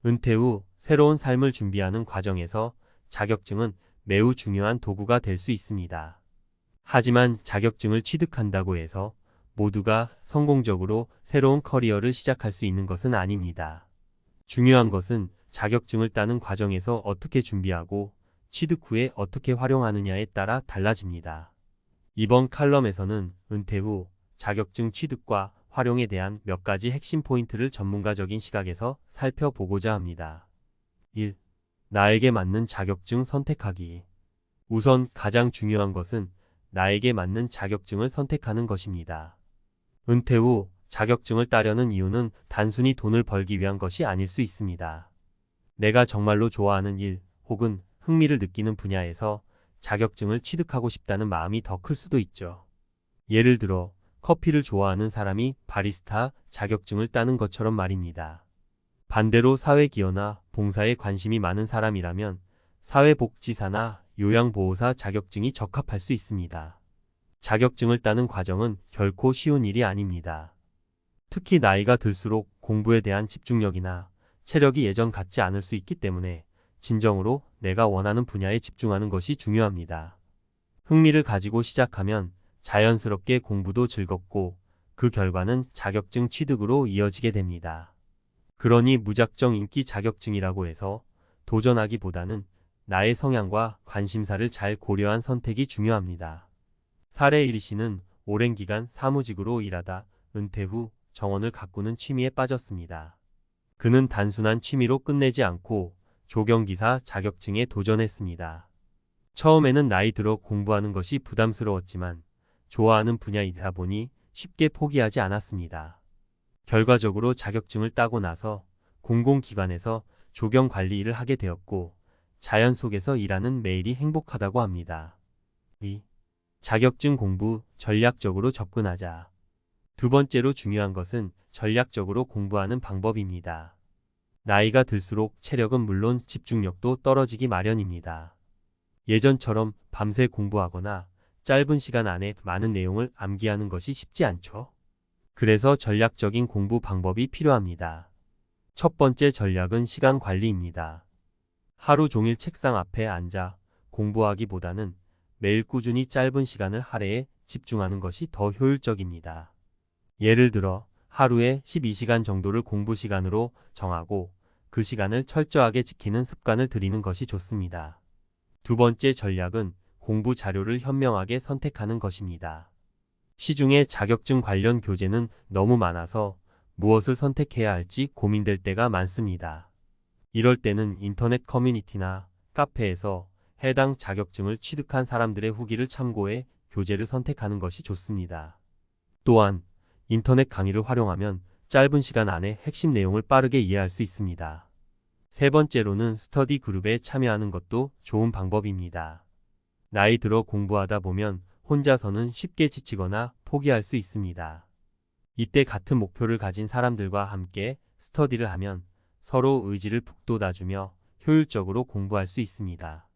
은퇴 후 새로운 삶을 준비하는 과정에서 자격증은 매우 중요한 도구가 될 수 있습니다. 하지만 자격증을 취득한다고 해서 모두가 성공적으로 새로운 커리어를 시작할 수 있는 것은 아닙니다. 중요한 것은 자격증을 따는 과정에서 어떻게 준비하고 취득 후에 어떻게 활용하느냐에 따라 달라집니다. 이번 칼럼에서는 은퇴 후 자격증 취득과 활용에 대한 몇 가지 핵심 포인트를 전문가적인 시각에서 살펴보고자 합니다. 1. 나에게 맞는 자격증 선택하기. 우선 가장 중요한 것은 나에게 맞는 자격증을 선택하는 것입니다. 은퇴 후 자격증을 따려는 이유는 단순히 돈을 벌기 위한 것이 아닐 수 있습니다. 내가 정말로 좋아하는 일 혹은 흥미를 느끼는 분야에서 자격증을 취득하고 싶다는 마음이 더 클 수도 있죠. 예를 들어 커피를 좋아하는 사람이 바리스타 자격증을 따는 것처럼 말입니다. 반대로 사회기여나 봉사에 관심이 많은 사람이라면 사회복지사나 요양보호사 자격증이 적합할 수 있습니다. 자격증을 따는 과정은 결코 쉬운 일이 아닙니다. 특히 나이가 들수록 공부에 대한 집중력이나 체력이 예전 같지 않을 수 있기 때문에 진정으로 내가 원하는 분야에 집중하는 것이 중요합니다. 흥미를 가지고 시작하면 자연스럽게 공부도 즐겁고 그 결과는 자격증 취득으로 이어지게 됩니다. 그러니 무작정 인기 자격증이라고 해서 도전하기보다는 나의 성향과 관심사를 잘 고려한 선택이 중요합니다. 사례 1씨는 오랜 기간 사무직으로 일하다 은퇴 후 정원을 가꾸는 취미에 빠졌습니다. 그는 단순한 취미로 끝내지 않고 조경기사 자격증에 도전했습니다. 처음에는 나이 들어 공부하는 것이 부담스러웠지만 좋아하는 분야이다 보니 쉽게 포기하지 않았습니다. 결과적으로 자격증을 따고 나서 공공기관에서 조경 관리 일을 하게 되었고 자연 속에서 일하는 매일이 행복하다고 합니다. 2. 자격증 공부 전략적으로 접근하자. 두 번째로 중요한 것은 전략적으로 공부하는 방법입니다. 나이가 들수록 체력은 물론 집중력도 떨어지기 마련입니다. 예전처럼 밤새 공부하거나 짧은 시간 안에 많은 내용을 암기하는 것이 쉽지 않죠. 그래서 전략적인 공부 방법이 필요합니다. 첫 번째 전략은 시간 관리입니다. 하루 종일 책상 앞에 앉아 공부하기보다는 매일 꾸준히 짧은 시간을 할애해 집중하는 것이 더 효율적입니다. 예를 들어 하루에 12시간 정도를 공부 시간으로 정하고 그 시간을 철저하게 지키는 습관을 들이는 것이 좋습니다. 두 번째 전략은 공부 자료를 현명하게 선택하는 것입니다. 시중에 자격증 관련 교재는 너무 많아서 무엇을 선택해야 할지 고민될 때가 많습니다. 이럴 때는 인터넷 커뮤니티나 카페에서 해당 자격증을 취득한 사람들의 후기를 참고해 교재를 선택하는 것이 좋습니다. 또한 인터넷 강의를 활용하면 짧은 시간 안에 핵심 내용을 빠르게 이해할 수 있습니다. 세 번째로는 스터디 그룹에 참여하는 것도 좋은 방법입니다. 나이 들어 공부하다 보면 혼자서는 쉽게 지치거나 포기할 수 있습니다. 이때 같은 목표를 가진 사람들과 함께 스터디를 하면 서로 의지를 북돋아주며 효율적으로 공부할 수 있습니다.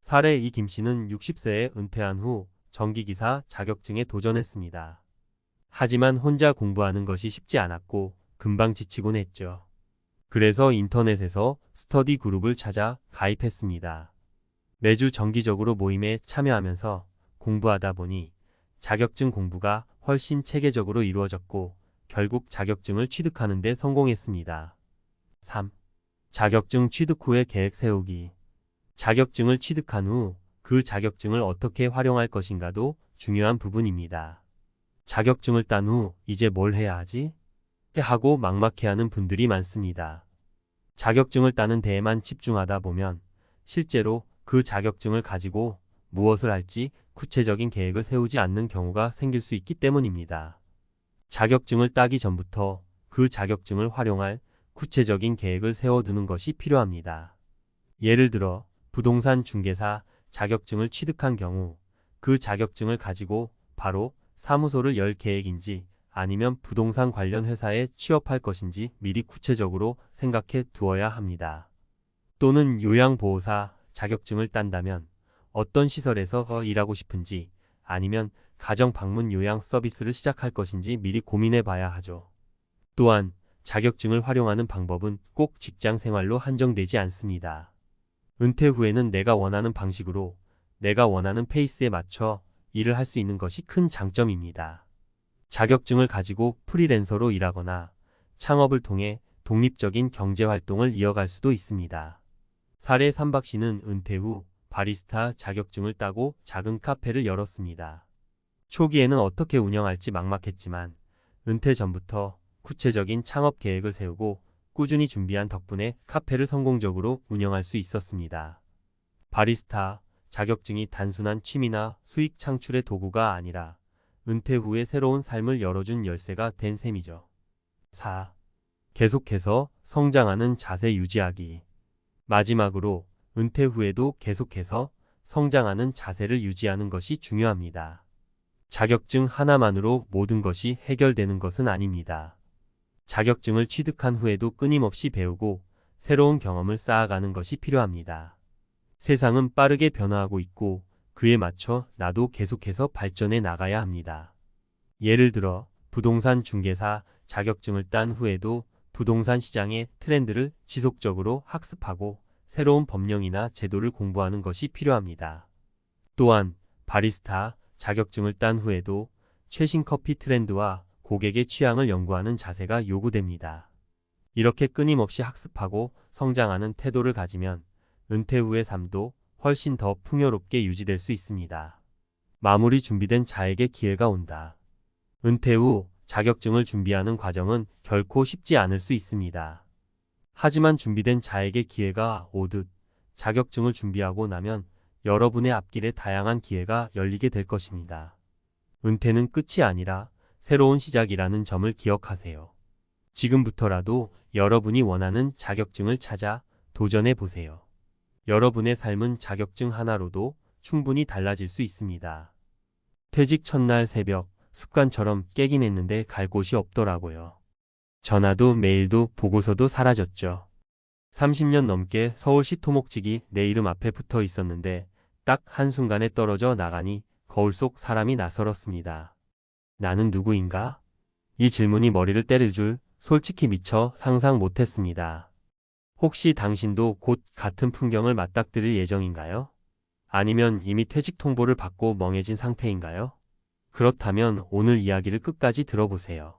사례 2 김씨는 60세에 은퇴한 후 전기기사 자격증에 도전했습니다. 하지만 혼자 공부하는 것이 쉽지 않았고 금방 지치곤 했죠. 그래서 인터넷에서 스터디 그룹을 찾아 가입했습니다. 매주 정기적으로 모임에 참여하면서 공부하다 보니 자격증 공부가 훨씬 체계적으로 이루어졌고 결국 자격증을 취득하는 데 성공했습니다. 3. 자격증 취득 후의 계획 세우기. 자격증을 취득한 후 그 자격증을 어떻게 활용할 것인가도 중요한 부분입니다. 자격증을 딴 후 이제 뭘 해야 하지? 하고 막막해하는 분들이 많습니다. 자격증을 따는 데에만 집중하다 보면 실제로 그 자격증을 가지고 무엇을 할지 구체적인 계획을 세우지 않는 경우가 생길 수 있기 때문입니다. 자격증을 따기 전부터 그 자격증을 활용할 구체적인 계획을 세워두는 것이 필요합니다. 예를 들어 부동산 중개사 자격증을 취득한 경우 그 자격증을 가지고 바로 사무소를 열 계획인지 아니면 부동산 관련 회사에 취업할 것인지 미리 구체적으로 생각해 두어야 합니다. 또는 요양보호사 자격증을 딴다면 어떤 시설에서 일하고 싶은지 아니면 가정 방문 요양 서비스를 시작할 것인지 미리 고민해 봐야 하죠. 또한 자격증을 활용하는 방법은 꼭 직장 생활로 한정되지 않습니다. 은퇴 후에는 내가 원하는 방식으로 내가 원하는 페이스에 맞춰 일을 할 수 있는 것이 큰 장점입니다. 자격증을 가지고 프리랜서로 일하거나 창업을 통해 독립적인 경제활동을 이어갈 수도 있습니다. 사례 3박 씨는 은퇴 후 바리스타 자격증을 따고 작은 카페를 열었습니다. 초기에는 어떻게 운영할지 막막했지만 은퇴 전부터 구체적인 창업 계획을 세우고 꾸준히 준비한 덕분에 카페를 성공적으로 운영할 수 있었습니다. 바리스타 자격증이 단순한 취미나 수익 창출의 도구가 아니라 은퇴 후에 새로운 삶을 열어준 열쇠가 된 셈이죠. 4. 계속해서 성장하는 자세 유지하기. 마지막으로 은퇴 후에도 계속해서 성장하는 자세를 유지하는 것이 중요합니다. 자격증 하나만으로 모든 것이 해결되는 것은 아닙니다. 자격증을 취득한 후에도 끊임없이 배우고 새로운 경험을 쌓아가는 것이 필요합니다. 세상은 빠르게 변화하고 있고 그에 맞춰 나도 계속해서 발전해 나가야 합니다. 예를 들어 부동산 중개사 자격증을 딴 후에도 부동산 시장의 트렌드를 지속적으로 학습하고 새로운 법령이나 제도를 공부하는 것이 필요합니다. 또한 바리스타 자격증을 딴 후에도 최신 커피 트렌드와 고객의 취향을 연구하는 자세가 요구됩니다. 이렇게 끊임없이 학습하고 성장하는 태도를 가지면 은퇴 후의 삶도 훨씬 더 풍요롭게 유지될 수 있습니다. 마무리 준비된 자에게 기회가 온다. 은퇴 후 자격증을 준비하는 과정은 결코 쉽지 않을 수 있습니다. 하지만 준비된 자에게 기회가 오듯 자격증을 준비하고 나면 여러분의 앞길에 다양한 기회가 열리게 될 것입니다. 은퇴는 끝이 아니라 새로운 시작이라는 점을 기억하세요. 지금부터라도 여러분이 원하는 자격증을 찾아 도전해 보세요. 여러분의 삶은 자격증 하나로도 충분히 달라질 수 있습니다. 퇴직 첫날 새벽, 습관처럼 깨긴 했는데 갈 곳이 없더라고요. 전화도 메일도 보고서도 사라졌죠. 30년 넘게 서울시 토목직이 내 이름 앞에 붙어 있었는데 딱 한순간에 떨어져 나가니 거울 속 사람이 낯설었습니다. 나는 누구인가? 이 질문이 머리를 때릴 줄 솔직히 미처 상상 못했습니다. 혹시 당신도 곧 같은 풍경을 맞닥뜨릴 예정인가요? 아니면 이미 퇴직 통보를 받고 멍해진 상태인가요? 그렇다면 오늘 이야기를 끝까지 들어보세요.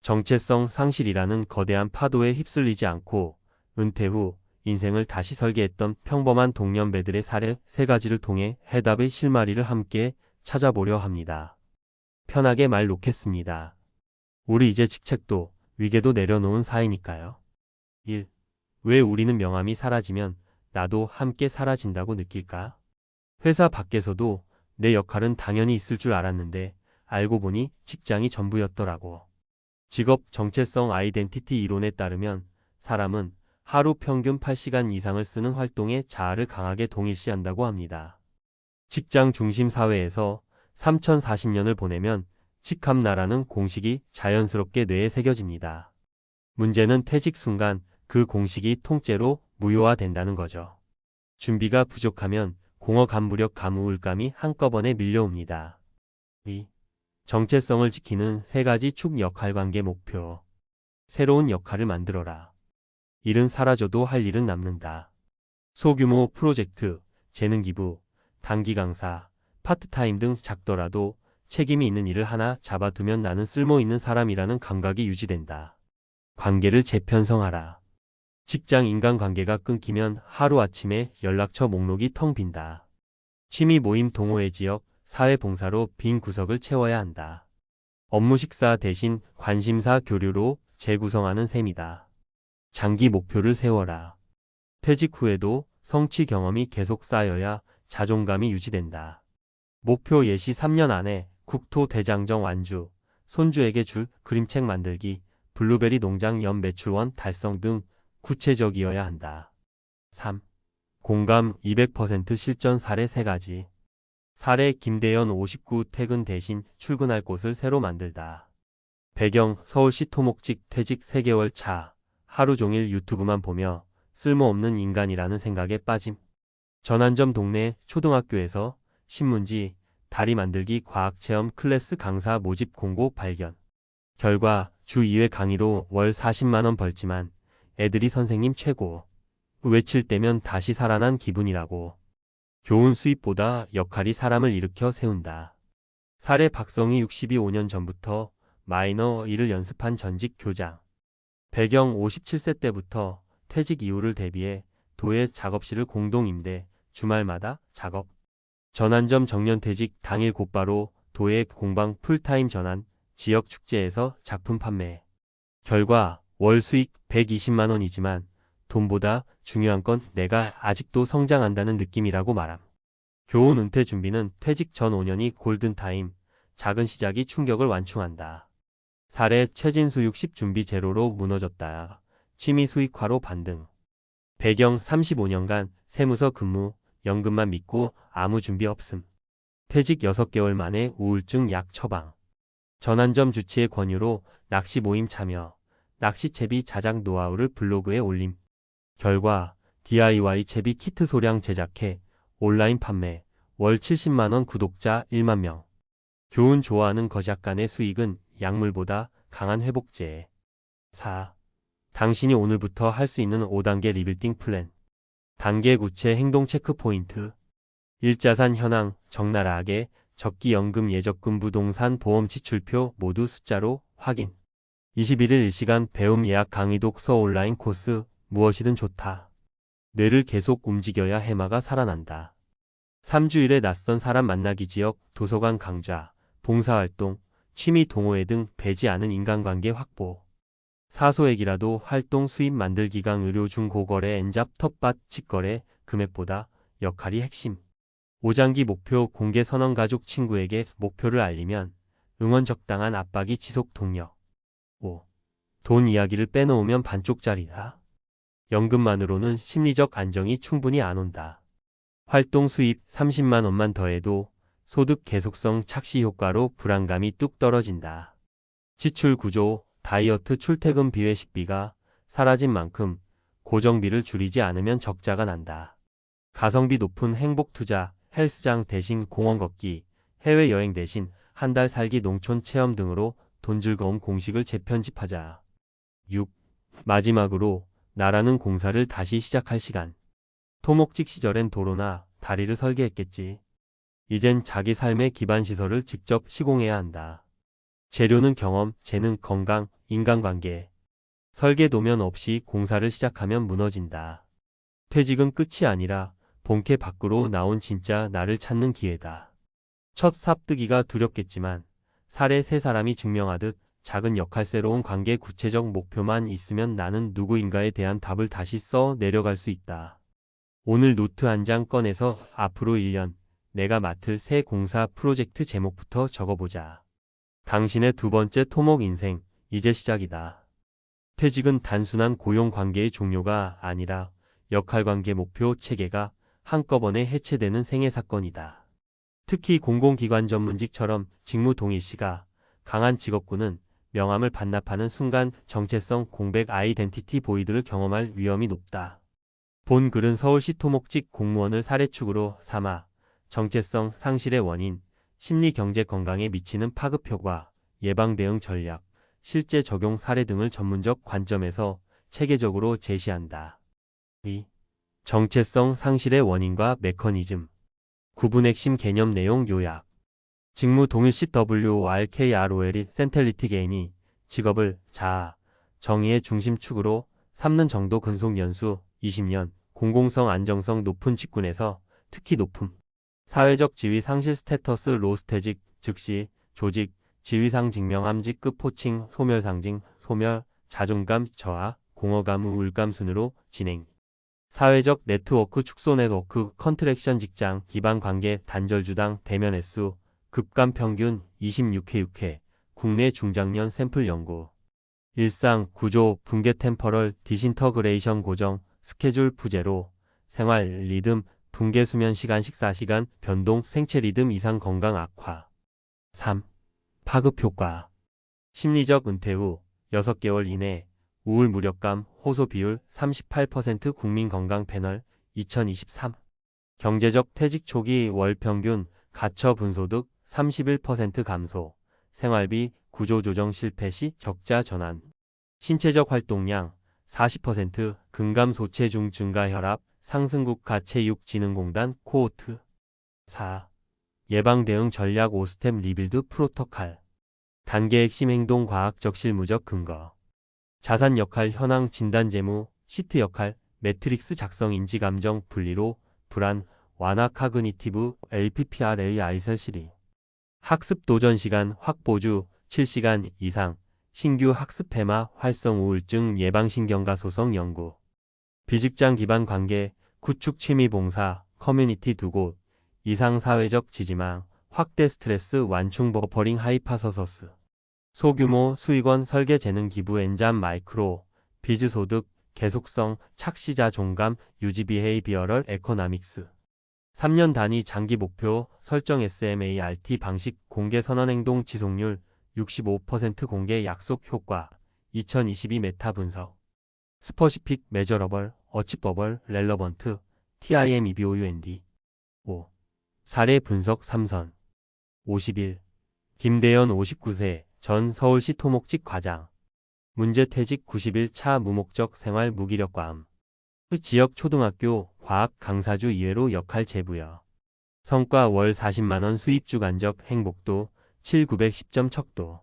정체성 상실이라는 거대한 파도에 휩쓸리지 않고 은퇴 후 인생을 다시 설계했던 평범한 동년배들의 사례 3가지를 통해 해답의 실마리를 함께 찾아보려 합니다. 편하게 말 놓겠습니다. 우리 이제 직책도 위계도 내려놓은 사이니까요. 1. 왜 우리는 명함이 사라지면 나도 함께 사라진다고 느낄까? 회사 밖에서도 내 역할은 당연히 있을 줄 알았는데 알고 보니 직장이 전부였더라고. 직업 정체성 아이덴티티 이론에 따르면 사람은 하루 평균 8시간 이상을 쓰는 활동에 자아를 강하게 동일시한다고 합니다. 직장 중심 사회에서 3040년을 보내면 직함나라는 공식이 자연스럽게 뇌에 새겨집니다. 문제는 퇴직 순간 그 공식이 통째로 무효화된다는 거죠. 준비가 부족하면 공허감, 무력감, 우울감이 한꺼번에 밀려옵니다. 2. 정체성을 지키는 3가지 축 역할관계 목표. 새로운 역할을 만들어라. 일은 사라져도 할 일은 남는다. 소규모 프로젝트, 재능 기부, 단기 강사, 파트타임 등 작더라도 책임이 있는 일을 하나 잡아두면 나는 쓸모있는 사람이라는 감각이 유지된다. 관계를 재편성하라. 직장 인간관계가 끊기면 하루아침에 연락처 목록이 텅 빈다. 취미 모임, 동호회, 지역, 사회봉사로 빈 구석을 채워야 한다. 업무 식사 대신 관심사 교류로 재구성하는 셈이다. 장기 목표를 세워라. 퇴직 후에도 성취 경험이 계속 쌓여야 자존감이 유지된다. 목표 예시 3년 안에 국토 대장정 완주, 손주에게 줄 그림책 만들기, 블루베리 농장 연매출원 달성 등 구체적이어야 한다. 3. 공감 200% 실전 사례 3가지. 사례 김대현 59 퇴근 대신 출근할 곳을 새로 만들다. 배경 서울시 토목직 퇴직 3개월 차. 하루 종일 유튜브만 보며 쓸모없는 인간이라는 생각에 빠짐. 전환점 동네 초등학교에서 신문지, 다리 만들기 과학체험 클래스 강사 모집 공고 발견. 결과 주 2회 강의로 월 40만원 벌지만 애들이 선생님 최고. 외칠 때면 다시 살아난 기분이라고. 교훈 수입보다 역할이 사람을 일으켜 세운다. 사례 박성희 65년 전부터 마이너 일을 연습한 전직 교장. 배경 57세 때부터 퇴직 이후를 대비해 도에 작업실을 공동 임대, 주말마다 작업. 전환점 정년퇴직 당일 곧바로 도에 공방 풀타임 전환, 지역 축제에서 작품 판매. 결과 월 수익 120만원이지만 돈보다 중요한 건 내가 아직도 성장한다는 느낌이라고 말함. 교훈 은퇴 준비는 퇴직 전 5년이 골든타임, 작은 시작이 충격을 완충한다. 사례 최진수 60 준비 제로로 무너졌다. 취미 수익화로 반등. 배경 35년간 세무서 근무, 연금만 믿고 아무 준비 없음. 퇴직 6개월 만에 우울증 약 처방. 전환점 주치의 권유로 낚시 모임 참여, 낚시채비 자작 노하우를 블로그에 올림. 결과 DIY 채비 키트 소량 제작해 온라인 판매, 월 70만원 구독자 1만 명. 교훈 좋아하는 거작간의 수익은 약물보다 강한 회복제. 4. 당신이 오늘부터 할 수 있는 5단계 리빌딩 플랜. 단계 구체 행동 체크 포인트. 1자산 현황 적나라하게 적기 연금 예적금 부동산 보험 지출표 모두 숫자로 확인. 21일 1시간 배움 예약 강의 독서 온라인 코스 무엇이든 좋다. 뇌를 계속 움직여야 해마가 살아난다. 3주일에 낯선 사람 만나기 지역, 도서관 강좌, 봉사활동, 취미 동호회 등 배지 않은 인간관계 확보. 사소액이라도 활동 수입 만들기강 의료 중고거래 엔잡 텃밭 직거래 금액보다 역할이 핵심. 5장기 목표 공개 선언 가족 친구에게 목표를 알리면 응원 적당한 압박이 지속 동력. 5. 돈 이야기를 빼놓으면 반쪽짜리다. 연금만으로는 심리적 안정이 충분히 안 온다. 활동 수입 30만 원만 더해도 소득 계속성 착시 효과로 불안감이 뚝 떨어진다. 지출 구조, 다이어트 출퇴근 비회 식비가 사라진 만큼 고정비를 줄이지 않으면 적자가 난다. 가성비 높은 행복 투자, 헬스장 대신 공원 걷기, 해외여행 대신 한 달 살기 농촌 체험 등으로 돈 즐거움 공식을 재편집하자. 6. 마지막으로 나라는 공사를 다시 시작할 시간. 토목직 시절엔 도로나 다리를 설계했겠지. 이젠 자기 삶의 기반 시설을 직접 시공해야 한다. 재료는 경험, 재능, 건강, 인간관계. 설계 도면 없이 공사를 시작하면 무너진다. 퇴직은 끝이 아니라 본캐 밖으로 나온 진짜 나를 찾는 기회다. 첫 삽뜨기가 두렵겠지만 사례 세 사람이 증명하듯 작은 역할새로운 관계 구체적 목표만 있으면 나는 누구인가에 대한 답을 다시 써 내려갈 수 있다. 오늘 노트 한 장 꺼내서 앞으로 1년 내가 맡을 새 공사 프로젝트 제목부터 적어보자. 당신의 두 번째 토목 인생, 이제 시작이다. 퇴직은 단순한 고용 관계의 종료가 아니라 역할관계 목표 체계가 한꺼번에 해체되는 생애 사건이다. 특히 공공기관 전문직처럼 직무 동일시가 강한 직업군은 명함을 반납하는 순간 정체성 공백 아이덴티티 보이드를 경험할 위험이 높다. 본 글은 서울시 토목직 공무원을 사례축으로 삼아 정체성 상실의 원인, 심리 경제 건강에 미치는 파급 효과, 예방 대응 전략, 실제 적용 사례 등을 전문적 관점에서 체계적으로 제시한다. 2. 정체성 상실의 원인과 메커니즘. 구분 핵심 개념 내용 요약. 직무 동일시 WORKROL이 센텔리티 개인이 직업을 자아, 정의의 중심축으로 삼는 정도 근속 연수 20년, 공공성 안정성 높은 직군에서 특히 높음. 사회적 지위 상실 스테터스 로스퇴직, 즉시, 조직, 지위상 증명함직급 포칭, 소멸 상징, 소멸, 자존감 저하, 공허감 우울감 순으로 진행. 사회적 네트워크 축소 네트워크 컨트랙션 직장 기반 관계 단절주당 대면 횟수 급감 평균 26회 6회 국내 중장년 샘플 연구. 일상 구조 붕괴 템퍼럴 디신터그레이션 고정 스케줄 부재로 생활 리듬 붕괴 수면 시간 식사 시간 변동 생체 리듬 이상 건강 악화. 3. 파급 효과. 심리적 은퇴 후 6개월 이내 우울 무력감 호소 비율 38% 국민 건강 패널 2023. 경제적 퇴직 초기 월 평균 가처 분소득 31% 감소. 생활비 구조 조정 실패 시 적자 전환. 신체적 활동량 40% 근감 소체중 증가 혈압 상승국가체육진흥공단 코호트. 4. 예방 대응 전략 5스텝 리빌드 프로토콜. 단계 핵심 행동 과학적 실무적 근거. 자산 역할 현황 진단 재무 시트 역할 매트릭스 작성 인지 감정 분리로 불안 완화 카그니티브 LPPRA 아이설 시리. 학습 도전 시간 확보주 7시간 이상 신규 학습 해마 활성 우울증 예방 신경과 소성 연구. 비직장 기반 관계 구축 취미 봉사 커뮤니티 2곳 이상 사회적 지지망 확대 스트레스 완충 버퍼링 하이파서서스. 소규모 수익원 설계 재능 기부 엔잡 마이크로 비즈 소득 계속성 착시자 종감 유지 비헤이비어럴 에코나믹스. 3년 단위 장기 목표 설정 SMART 방식 공개 선언 행동 지속률 65% 공개 약속 효과 2022 메타 분석. 스퍼시픽 메저러벌 어치버벌 렐러번트 TIMEBOUND. 5. 사례 분석 3선. 51. 김대현 59세 전 서울시 토목직 과장. 문제 퇴직 90일 차 무목적 생활 무기력과음. 지역 초등학교 과학 강사주 이외로 역할 재부여. 성과 월 40만원 수입 주간적 행복도 7910점 척도.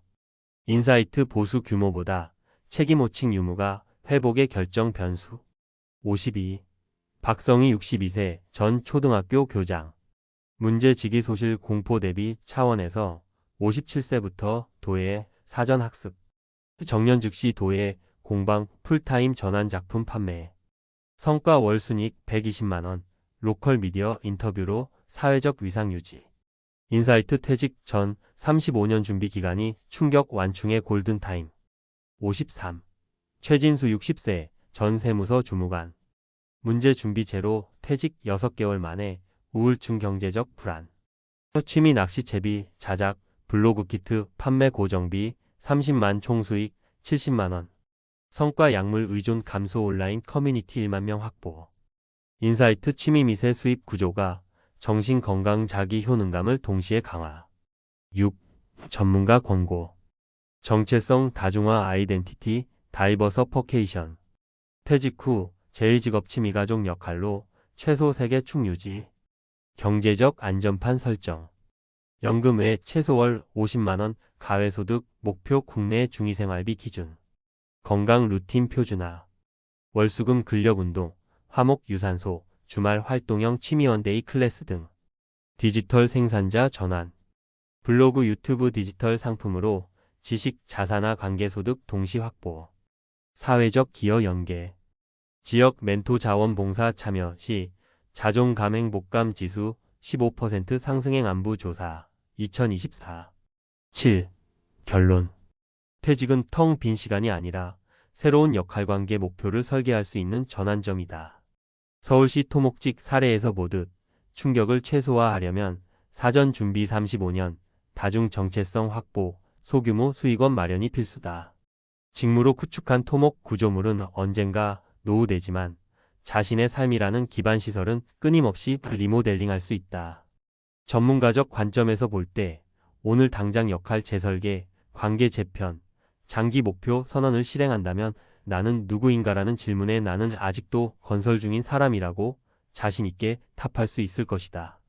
인사이트 보수 규모보다 책임 호칭 유무가 회복의 결정 변수. 52. 박성희 62세 전 초등학교 교장. 문제지기 소실 공포 대비 차원에서 57세부터 도예 사전학습. 정년 즉시 도예 공방 풀타임 전환 작품 판매. 성과 월순익 120만원. 로컬 미디어 인터뷰로 사회적 위상 유지. 인사이트 퇴직 전 35년 준비 기간이 충격 완충의 골든타임. 53. 최진수 60세 전 세무서 주무관. 문제 준비 제로 퇴직 6개월 만에 우울증 경제적 불안. 취미 낚시 채비 자작 블로그 키트 판매 고정비 30만 총 수익 70만원. 성과 약물 의존 감소 온라인 커뮤니티 1만 명 확보. 인사이트 취미 미세 수입 구조가 정신건강 자기 효능감을 동시에 강화. 6. 전문가 권고. 정체성 다중화 아이덴티티 다이버서퍼케이션. 퇴직 후 제1직업 취미가족 역할로 최소 3개 축 유지. 경제적 안전판 설정. 연금 외 최소 월 50만원 가외소득 목표 국내 중위생활비 기준. 건강 루틴 표준화. 월수금 근력운동, 화목 유산소, 주말 활동형 취미 원데이 클래스 등. 디지털 생산자 전환. 블로그 유튜브 디지털 상품으로 지식 자산화 관계소득 동시 확보. 사회적 기여 연계. 지역 멘토 자원봉사 참여 시 자존 감행 목감 지수 15% 상승행 안부 조사 2024. 7. 결론. 퇴직은 텅 빈 시간이 아니라 새로운 역할관계 목표를 설계할 수 있는 전환점이다. 서울시 토목직 사례에서 보듯 충격을 최소화하려면 사전 준비 35년, 다중 정체성 확보, 소규모 수익원 마련이 필수다. 직무로 구축한 토목 구조물은 언젠가 노후되지만 자신의 삶이라는 기반 시설은 끊임없이 리모델링할 수 있다. 전문가적 관점에서 볼 때 오늘 당장 역할 재설계, 관계 재편, 장기 목표 선언을 실행한다면 나는 누구인가라는 질문에 나는 아직도 건설 중인 사람이라고 자신 있게 답할 수 있을 것이다.